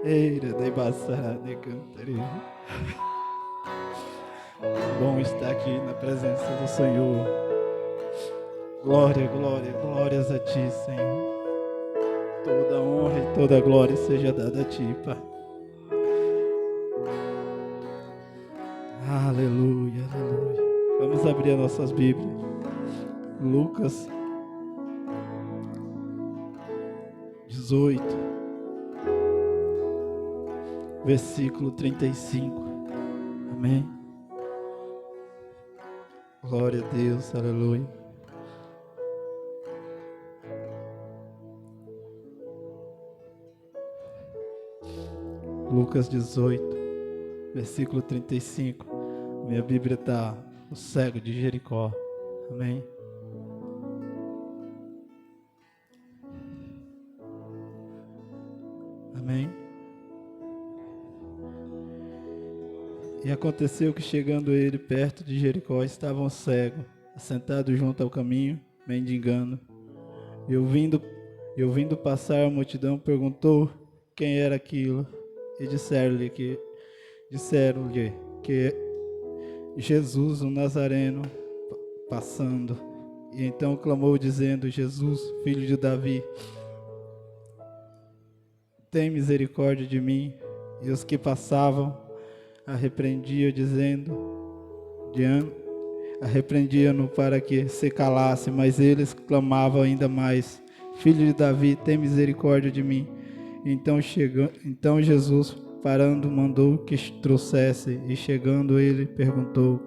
Eira de Bassara de Cantare. Bom estar aqui na presença do Senhor. Glória, glória, glórias a Ti, Senhor. Toda honra e toda glória seja dada a Ti, Pai. Aleluia, aleluia. Vamos abrir as nossas Bíblias. Lucas 18, versículo 35. Amém. Glória a Deus, aleluia. Lucas 18, versículo 35. Minha Bíblia está o cego de Jericó. Amém. Amém. E aconteceu que, chegando ele perto de Jericó, estava um cego, assentado junto ao caminho, mendigando. E ouvindo passar a multidão, perguntou quem era aquilo. E disseram-lhe que Jesus, o Nazareno, passando. E então clamou, dizendo: Jesus, filho de Davi, tem misericórdia de mim. E os que passavam arrepreendiam-no para que se calasse, mas eles clamavam ainda mais: Filho de Davi, tem misericórdia de mim. Então Jesus, parando, mandou que trouxesse, e chegando ele, perguntou,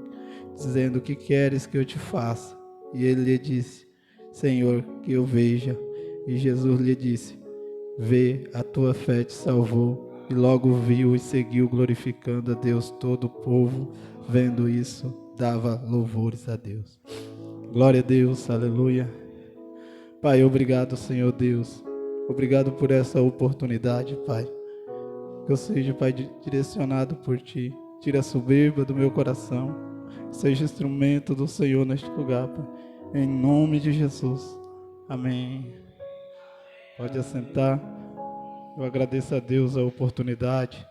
dizendo: que queres que eu te faça? E ele lhe disse: Senhor, que eu veja. E Jesus lhe disse: Vê, a tua fé te salvou. E logo viu e seguiu, glorificando a Deus. Todo o povo, vendo isso, dava louvores a Deus. Glória a Deus, aleluia. Pai, obrigado, Senhor Deus. Obrigado por essa oportunidade, Pai. Que eu seja, Pai, direcionado por Ti. Tira a soberba do meu coração. Seja instrumento do Senhor neste lugar, Pai. Em nome de Jesus. Amém. Pode assentar. Eu agradeço a Deus a oportunidade.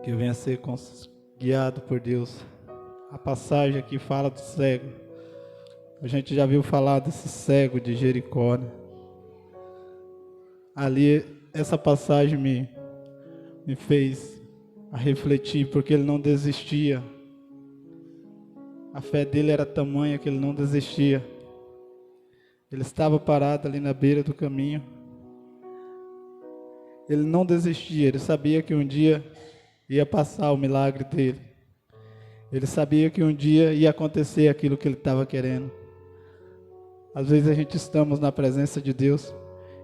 Que eu venha ser guiado por Deus. A passagem aqui fala do cego. A gente já viu falar desse cego de Jericó, né? Ali, essa passagem me fez a refletir, porque ele não desistia. A fé dele era tamanha que ele não desistia. Ele estava parado ali na beira do caminho. Ele não desistia, ele sabia que um dia ia passar o milagre dele. Ele sabia que um dia ia acontecer aquilo que ele estava querendo. Às vezes a gente estamos na presença de Deus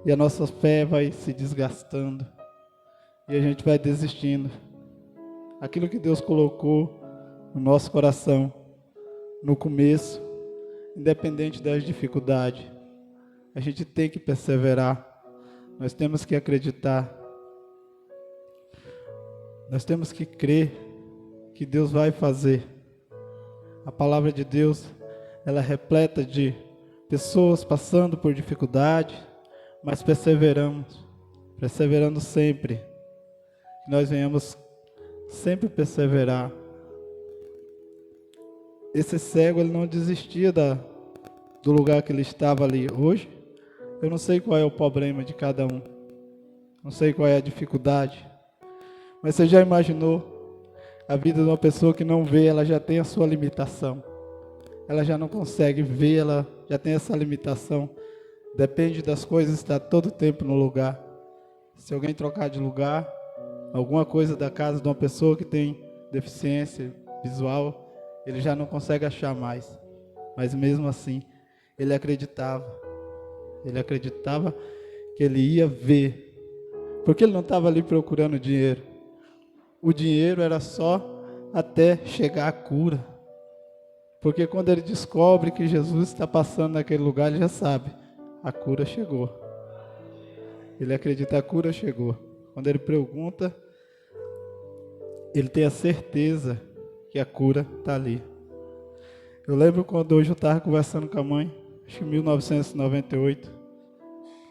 e a nossa fé vai se desgastando e a gente vai desistindo. Aquilo que Deus colocou no nosso coração, no começo, independente das dificuldades, a gente tem que perseverar. Nós temos que acreditar. Nós temos que crer que Deus vai fazer. A palavra de Deus, ela é repleta de pessoas passando por dificuldade, mas perseverando sempre. Que nós venhamos sempre perseverar. Esse cego, ele não desistia do lugar que ele estava ali. Hoje, eu não sei qual é o problema de cada um. Não sei qual é a dificuldade. Mas você já imaginou a vida de uma pessoa que não vê, ela já tem a sua limitação. Ela já não consegue ver, ela já tem essa limitação. Depende das coisas, está todo o tempo no lugar. Se alguém trocar de lugar, alguma coisa da casa de uma pessoa que tem deficiência visual, ele já não consegue achar mais. Mas mesmo assim, ele acreditava. Ele acreditava que ele ia ver. Porque ele não estava ali procurando dinheiro. O dinheiro era só até chegar à cura. Porque quando ele descobre que Jesus está passando naquele lugar, ele já sabe, a cura chegou. Ele acredita, a cura chegou. Quando ele pergunta, ele tem a certeza que a cura está ali. Eu lembro quando hoje eu estava conversando com a mãe, acho que em 1998,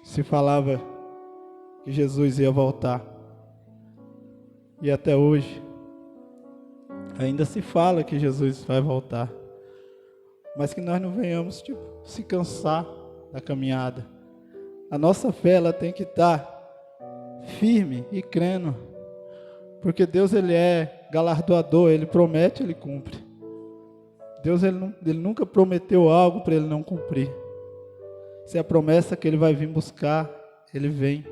se falava que Jesus ia voltar. E até hoje, ainda se fala que Jesus vai voltar. Mas que nós não venhamos se cansar da caminhada. A nossa fé ela tem que estar firme e crendo. Porque Deus ele é galardoador, Ele promete, Ele cumpre. Deus ele nunca prometeu algo para Ele não cumprir. Se é a promessa que Ele vai vir buscar, Ele vem.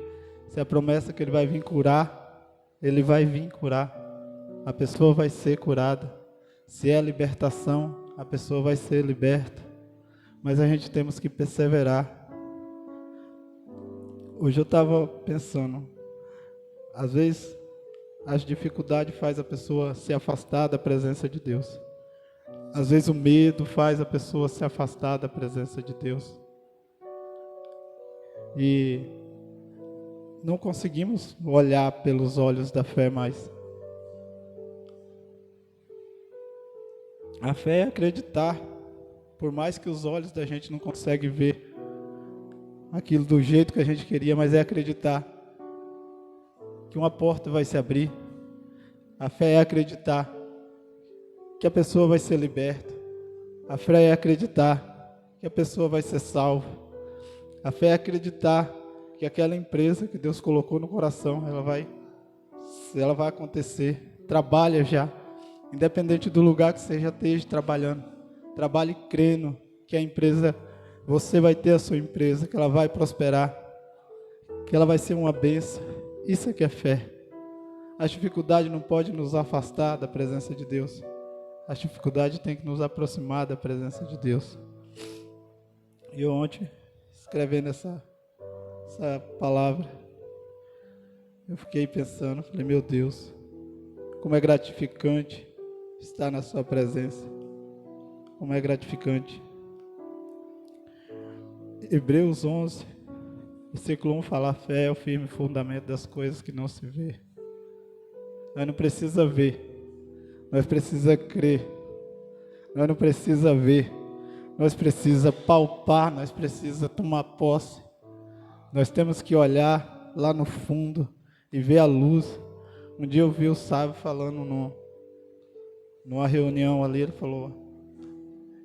Se é a promessa que Ele vai vir curar, Ele vai vir curar. A pessoa vai ser curada. Se é libertação, a pessoa vai ser liberta. Mas a gente temos que perseverar. Hoje eu estava pensando, às vezes as dificuldades fazem a pessoa se afastar da presença de Deus. Às vezes o medo faz a pessoa se afastar da presença de Deus. E não conseguimos olhar pelos olhos da fé mais. A fé é acreditar, por mais que os olhos da gente não conseguem ver aquilo do jeito que a gente queria, mas é acreditar que uma porta vai se abrir. A fé é acreditar que a pessoa vai ser liberta. A fé é acreditar que a pessoa vai ser salva. A fé é acreditar que aquela empresa que Deus colocou no coração, ela vai acontecer. Trabalha já, independente do lugar que você já esteja trabalhando. Trabalhe crendo que a empresa, você vai ter a sua empresa, que ela vai prosperar, que ela vai ser uma bênção. Isso é que é fé. A dificuldade não pode nos afastar da presença de Deus. A dificuldade tem que nos aproximar da presença de Deus. E eu ontem, escrevendo essa palavra, eu fiquei pensando, falei, meu Deus, como é gratificante estar na sua presença. Como é gratificante. Hebreus 11, versículo 1 fala, a fé é o firme fundamento das coisas que não se vê. Nós não precisa ver, nós precisa crer. Nós não precisa ver, nós precisa palpar, nós precisa tomar posse. Nós temos que olhar lá no fundo e ver a luz. Um dia eu vi o sábio falando numa reunião ali, ele falou,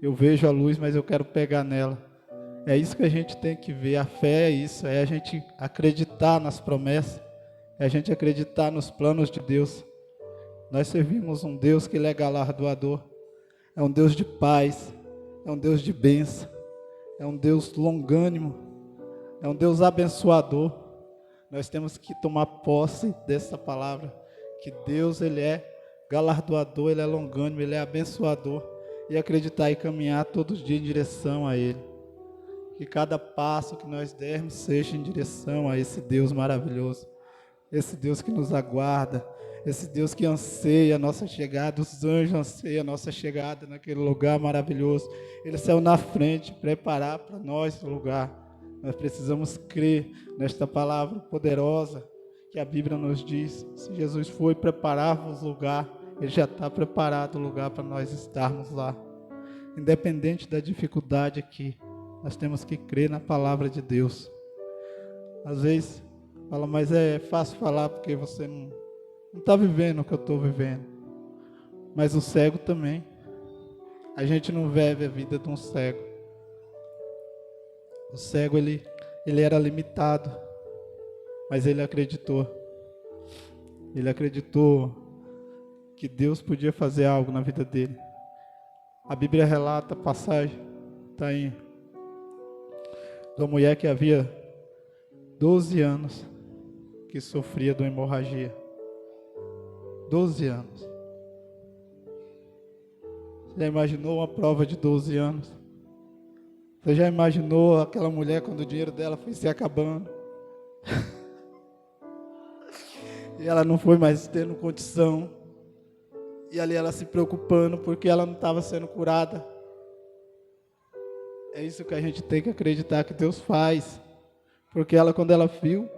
eu vejo a luz, mas eu quero pegar nela. É isso que a gente tem que ver, a fé é isso, é a gente acreditar nas promessas, é a gente acreditar nos planos de Deus. Nós servimos um Deus que Ele é galardoador, é um Deus de paz, é um Deus de bênção, é um Deus longânimo, é um Deus abençoador. Nós temos que tomar posse dessa palavra, que Deus Ele é galardoador, Ele é longânimo, Ele é abençoador, e acreditar e caminhar todos os dias em direção a Ele. Que cada passo que nós dermos seja em direção a esse Deus maravilhoso, esse Deus que nos aguarda, esse Deus que anseia a nossa chegada, os anjos anseiam a nossa chegada naquele lugar maravilhoso. Ele saiu na frente, preparar para nós o lugar. Nós precisamos crer nesta palavra poderosa que a Bíblia nos diz. Se Jesus foi preparar-vos lugar, Ele já está preparado o lugar para nós estarmos lá. Independente da dificuldade aqui, nós temos que crer na palavra de Deus. Às vezes, fala, mas é fácil falar porque você não está vivendo o que eu estou vivendo. Mas o cego também. A gente não vive a vida de um cego. O cego, ele era limitado, mas ele acreditou. Ele acreditou que Deus podia fazer algo na vida dele. A Bíblia relata a passagem, está aí, de uma mulher que havia 12 anos que sofria de uma hemorragia. 12 anos. Você já imaginou uma prova de 12 anos? Você já imaginou aquela mulher quando o dinheiro dela foi se acabando? E ela não foi mais tendo condição. E ali ela se preocupando porque ela não estava sendo curada. É isso que a gente tem que acreditar que Deus faz. Porque ela, quando ela viu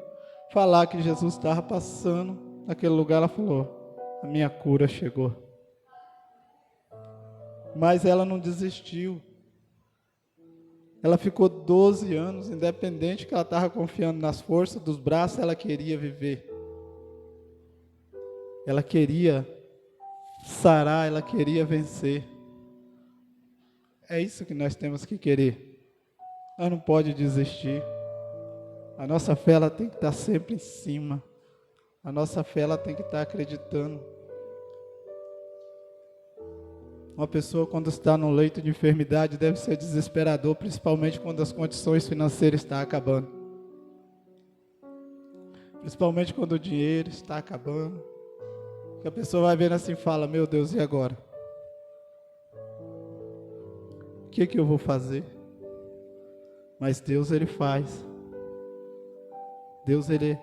falar que Jesus estava passando naquele lugar, ela falou, a minha cura chegou. Mas ela não desistiu. Ela ficou 12 anos, independente que ela estava confiando nas forças dos braços, ela queria viver. Ela queria sarar, ela queria vencer. É isso que nós temos que querer. Nós não pode desistir. A nossa fé ela tem que estar sempre em cima. A nossa fé ela tem que estar acreditando. Uma pessoa quando está no leito de enfermidade deve ser desesperador, principalmente quando as condições financeiras estão acabando. Principalmente quando o dinheiro está acabando. Que a pessoa vai vendo assim e fala, meu Deus, e agora? O que eu vou fazer? Mas Deus, Ele faz. Deus, Ele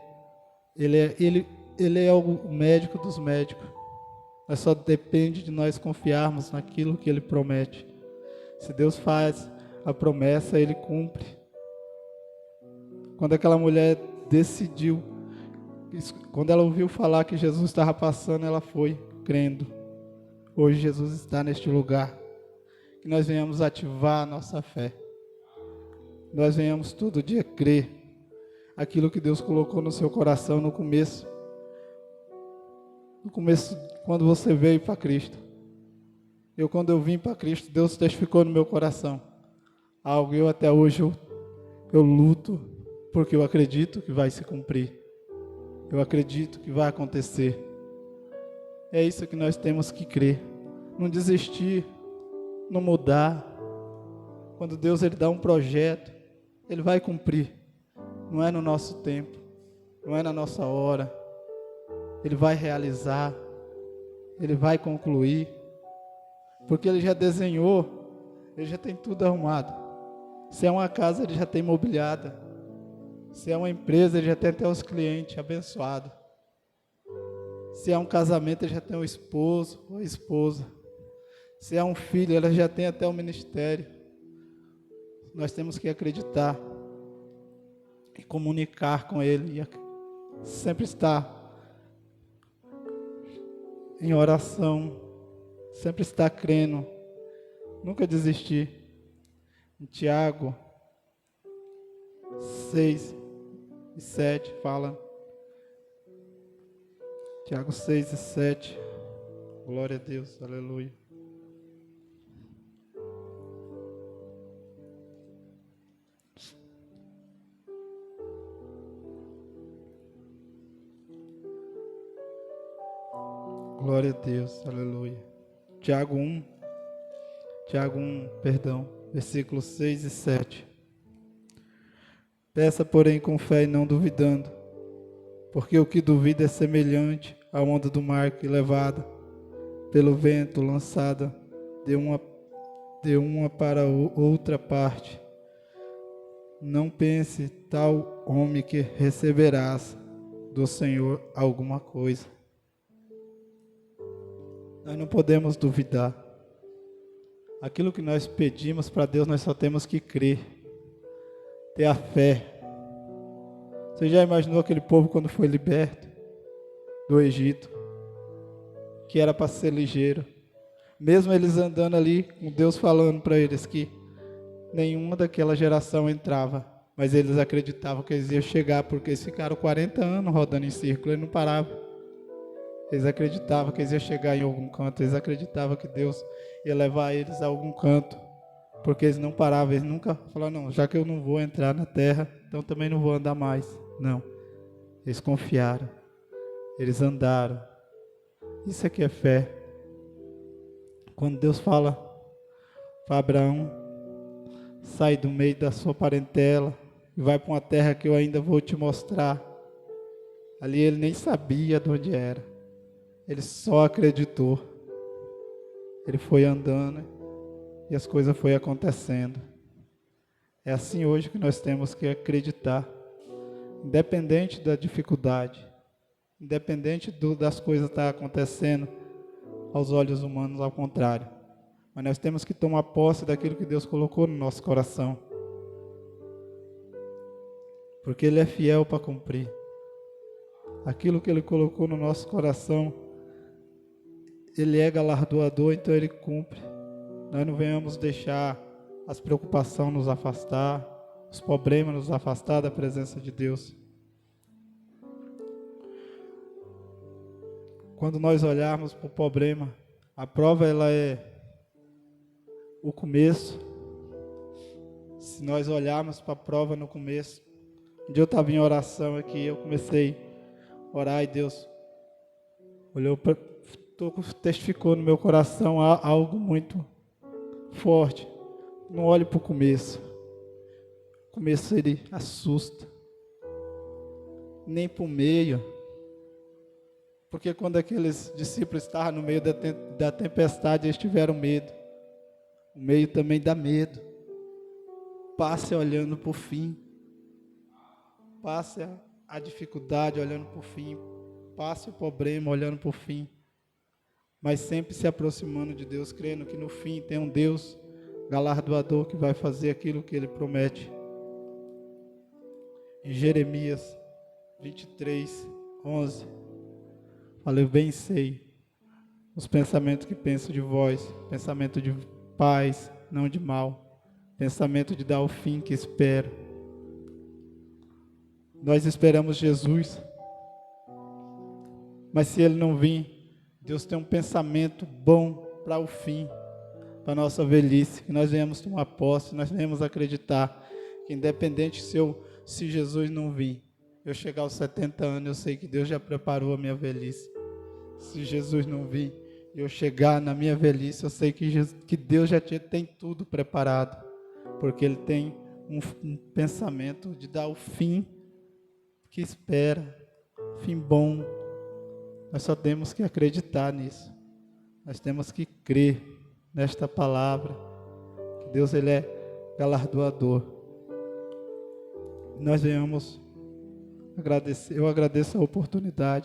é o médico dos médicos. Mas só depende de nós confiarmos naquilo que Ele promete. Se Deus faz a promessa, Ele cumpre. Quando aquela mulher decidiu, quando ela ouviu falar que Jesus estava passando, ela foi crendo. Hoje Jesus está neste lugar. Que nós venhamos ativar a nossa fé. Nós venhamos todo dia crer aquilo que Deus colocou no seu coração no começo. No começo, quando você veio para Cristo. Quando eu vim para Cristo, Deus testificou no meu coração. Algo eu até hoje eu luto, porque eu acredito que vai se cumprir. Eu acredito que vai acontecer. É isso que nós temos que crer. Não desistir, não mudar. Quando Deus Ele dá um projeto, Ele vai cumprir. Não é no nosso tempo, não é na nossa hora. Ele vai realizar, Ele vai concluir, porque Ele já desenhou, Ele já tem tudo arrumado. Se é uma casa, Ele já tem mobiliada. Se é uma empresa, Ele já tem até os clientes abençoados. Se é um casamento, Ele já tem o esposo ou a esposa. Se é um filho, Ele já tem até o ministério. Nós temos que acreditar e comunicar com Ele e sempre estar em oração, sempre estar crendo, nunca desistir. Em Tiago 6 e 7 fala, Tiago 6 e 7, glória a Deus, aleluia. Glória a Deus, aleluia. Tiago 1, versículos 6 e 7. Peça, porém, com fé e não duvidando, porque o que duvida é semelhante à onda do mar que, levada pelo vento, lançada de uma para outra parte. Não pense tal homem que receberás do Senhor alguma coisa. Nós não podemos duvidar. Aquilo que nós pedimos para Deus, nós só temos que crer. Ter a fé. Você já imaginou aquele povo quando foi liberto do Egito? Que era para ser ligeiro. Mesmo eles andando ali, com Deus falando para eles que nenhuma daquela geração entrava. Mas eles acreditavam que eles iam chegar, porque eles ficaram 40 anos rodando em círculo, eles não paravam. Eles acreditavam que eles iam chegar em algum canto, eles acreditavam que Deus ia levar eles a algum canto, porque eles não paravam, eles nunca falaram, não, já que eu não vou entrar na terra, então também não vou andar mais. Não, eles confiaram, eles andaram. Isso aqui é fé. Quando Deus fala para Abraão, sai do meio da sua parentela e vai para uma terra que eu ainda vou te mostrar. Ali ele nem sabia de onde era. Ele só acreditou. Ele foi andando e as coisas foram acontecendo. É assim hoje que nós temos que acreditar. Independente da dificuldade, independente das coisas que estão acontecendo aos olhos humanos, ao contrário. Mas nós temos que tomar posse daquilo que Deus colocou no nosso coração. Porque Ele é fiel para cumprir. Aquilo que Ele colocou no nosso coração, Ele é galardoador, então Ele cumpre. Nós não venhamos deixar as preocupações nos afastar, os problemas nos afastar da presença de Deus. Quando nós olharmos para o problema, a prova ela é o começo. Se nós olharmos para a prova no começo, um dia eu estava em oração aqui, eu comecei a orar e Deus testificou no meu coração algo muito forte. Não olhe para o começo. O começo ele assusta. Nem para o meio. Porque quando aqueles discípulos estavam no meio da tempestade, eles tiveram medo. O meio também dá medo. Passe olhando para o fim. Passe a dificuldade olhando para o fim. Passe o problema olhando para o fim. Mas sempre se aproximando de Deus, crendo que no fim tem um Deus galardoador que vai fazer aquilo que Ele promete. Em Jeremias 23, 11, fala: eu bem sei os pensamentos que penso de vós, pensamento de paz, não de mal, pensamento de dar o fim que espero. Nós esperamos Jesus, mas se Ele não vir, Deus tem um pensamento bom para o fim, para a nossa velhice, que nós venhamos tomar posse, nós venhamos acreditar que independente se Jesus não vir, eu chegar aos 70 anos, eu sei que Deus já preparou a minha velhice. Se Jesus não vir, eu chegar na minha velhice, eu sei que Deus já tem tudo preparado, porque Ele tem um pensamento de dar o fim que espera, fim bom. Nós só temos que acreditar nisso. Nós temos que crer nesta palavra, que Deus Ele é galardoador. Nós venhamos agradecer. Eu agradeço a oportunidade